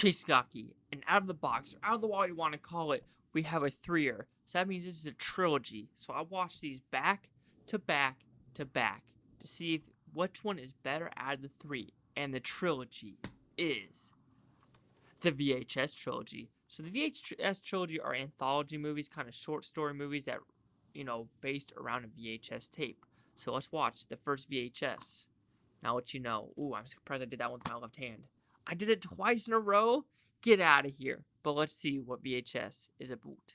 Chase-Gaki, and out of the box, or out of the wall you want to call it, we have a threer. So that means this is a trilogy. So I watched these back to back to back to see which one is better out of the three. And the trilogy is the VHS trilogy. So the VHS trilogy are anthology movies, kind of short story movies that, based around a VHS tape. So let's watch the first VHS. Now what you know. Ooh, I'm surprised I did that one with my left hand. I did it twice in a row? Get out of here. But let's see what VHS is about.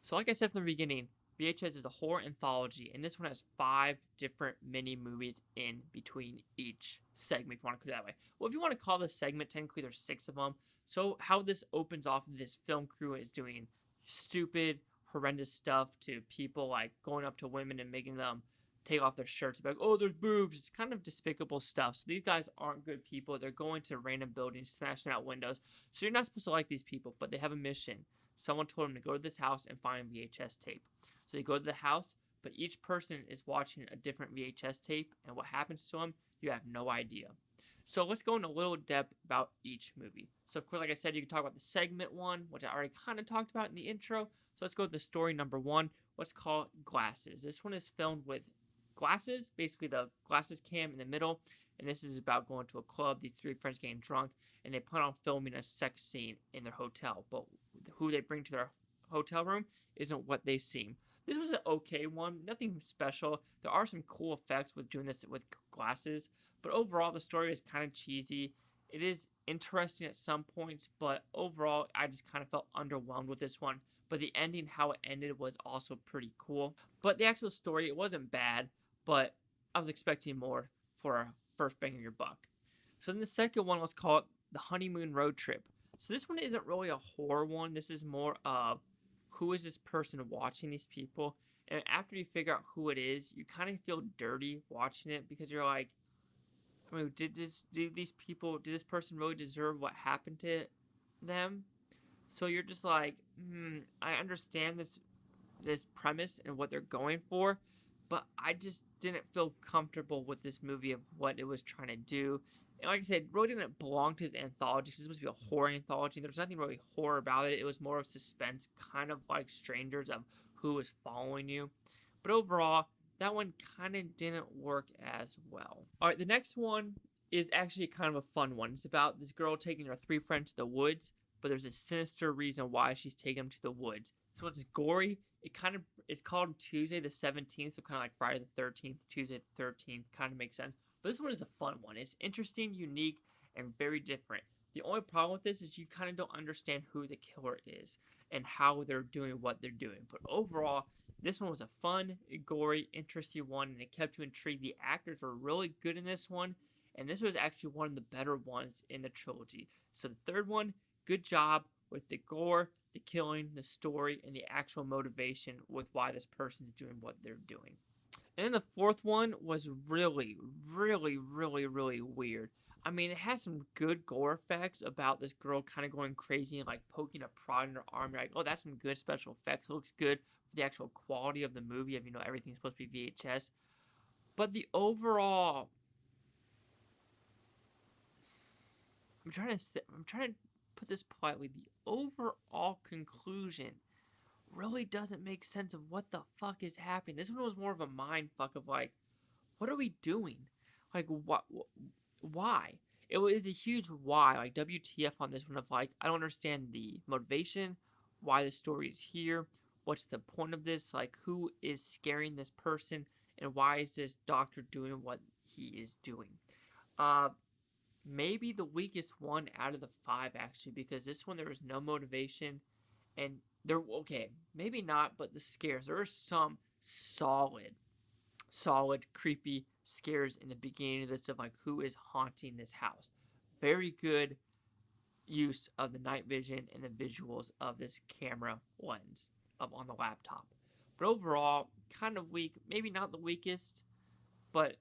So like I said from the beginning, VHS is a horror anthology, and this one has 5 different mini movies in between each segment, if you want to put it that way. Well, if you want to call this segment, technically there's 6 of them. So how this opens off, this film crew is doing stupid, horrendous stuff to people, like going up to women and making them take off their shirts, be like, oh, there's boobs. It's kind of despicable stuff. So these guys aren't good people. They're going to random buildings, smashing out windows. So you're not supposed to like these people, but they have a mission. Someone told them to go to this house and find VHS tape. So they go to the house, but each person is watching a different VHS tape, and what happens to them, you have no idea. So let's go into a little depth about each movie. So of course, like I said, you can talk about the segment 1, which I already kind of talked about in the intro. So let's go to the story number 1. Let's call it Glasses. This one is filmed with glasses, basically the glasses cam in the middle, and this is about going to a club, these 3 friends getting drunk, and they plan on filming a sex scene in their hotel, but who they bring to their hotel room isn't what they seem. This was an okay one, nothing special. There are some cool effects with doing this with glasses, but overall the story is kind of cheesy. It is interesting at some points, but overall I just kind of felt underwhelmed with this one. But the ending, how it ended, was also pretty cool. But the actual story, it wasn't bad, but I was expecting more for a first bang of your buck. So then the second one, let's call it The Honeymoon Road Trip. So this one isn't really a horror one. This is more of who is this person watching these people. And after you figure out who it is, you kind of feel dirty watching it because you're like, I mean, did this person really deserve what happened to them? So you're just like, I understand this premise and what they're going for, but I just didn't feel comfortable with this movie of what it was trying to do. And like I said, it really didn't belong to the anthology. This was supposed to be a horror anthology. There's nothing really horror about it. It was more of suspense, kind of like Strangers, of who was following you. But overall, that one kind of didn't work as well. All right, the next one is actually kind of a fun one. It's about this girl taking her 3 friends to the woods, but there's a sinister reason why she's taking them to the woods. So it's gory. It's called Tuesday the 17th, so kind of like Friday the 13th, Tuesday the 13th, kind of makes sense. But this one is a fun one. It's interesting, unique, and very different. The only problem with this is you kind of don't understand who the killer is and how they're doing what they're doing. But overall, this one was a fun, gory, interesting one, and it kept you intrigued. The actors were really good in this one, and this was actually one of the better ones in the trilogy. So the third one, good job with the gore, the killing, the story, and the actual motivation with why this person is doing what they're doing. And then the fourth one was really, really, really, really weird. I mean, it has some good gore effects about this girl kind of going crazy and like poking a prod in her arm. You're like, oh, that's some good special effects. It looks good for the actual quality of the movie. Of everything's supposed to be VHS, but the overall, I'm trying to put this politely. The overall conclusion really doesn't make sense of what the fuck is happening. This one was more of a mind fuck of like, what are we doing? Like, what? Why? It was a huge why, like WTF on this one of like, I don't understand the motivation, why the story is here, what's the point of this, like who is scaring this person, and why is this doctor doing what he is doing? Maybe the weakest one out of the 5 actually, because this one there was no motivation, and maybe not, but the scares, there are some solid, creepy scares in the beginning of this of like who is haunting this house. Very good use of the night vision and the visuals of this camera lens on the laptop. But overall, kind of weak. Maybe not the weakest, but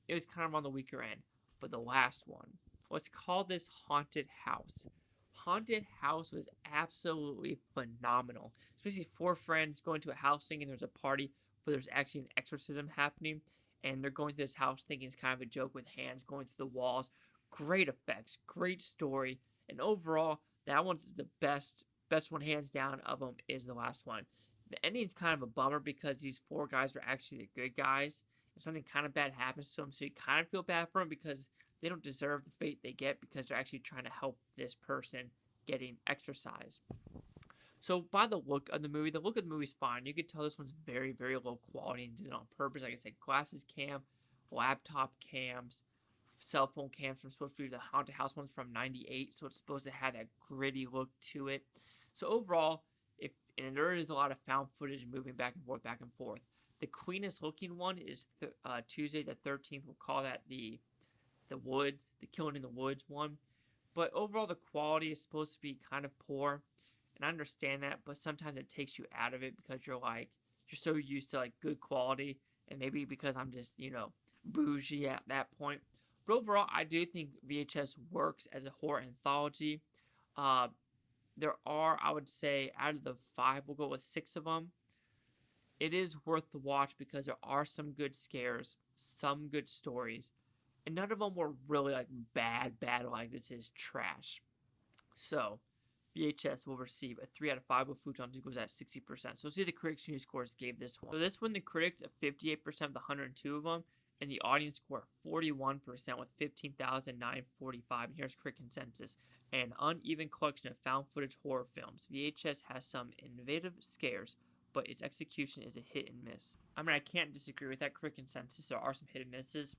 it was kind of on the weaker end. But the last one, let's call this Haunted House. Haunted House was absolutely phenomenal. Especially 4 friends going to a house thinking there's a party but there's actually an exorcism happening, and they're going through this house thinking it's kind of a joke with hands going through the walls. Great effects, great story, and overall, that one's the best one hands down of them is the last one. The ending's kind of a bummer because these 4 guys are actually the good guys, and something kind of bad happens to them, so you kind of feel bad for them because they don't deserve the fate they get because they're actually trying to help this person getting exorcised. So by the look of the movie's fine. You can tell this one's very, very low quality and did it on purpose. Like I said, glasses cam, laptop cams, cell phone cams from supposed to be the haunted house ones from '98, so it's supposed to have that gritty look to it. So overall, and there is a lot of found footage moving back and forth, back and forth. The cleanest looking one is Tuesday the 13th. We'll call that the Killing in the Woods one. But overall, the quality is supposed to be kind of poor. And I understand that, but sometimes it takes you out of it because you're so used to like good quality, and maybe because I'm just, bougie at that point. But overall, I do think VHS works as a horror anthology. There are, I would say, out of the 5, we'll go with 6 of them. It is worth the watch because there are some good scares, some good stories, and none of them were really like bad, like this is trash. So, VHS will receive a 3 out of 5 with Futon equals at 60%. So see the critics' news scores gave this one. So this one, the critics at 58% of the 102 of them, and the audience score 41% with 15,945. And here's critic consensus. An uneven collection of found footage horror films. VHS has some innovative scares, but its execution is a hit and miss. I mean, I can't disagree with that critic consensus. There are some hit and misses.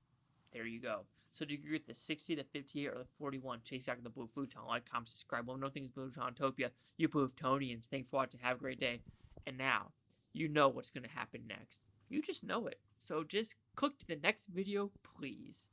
There you go. So do you agree with the 60, the 58, or the 41? Chase out the Blue Futon. Like, comment, subscribe. Well, no things Blue Futopia. You Blue Futonians. Thanks for watching. Have a great day. And now, you know what's going to happen next. You just know it. So just click to the next video, please.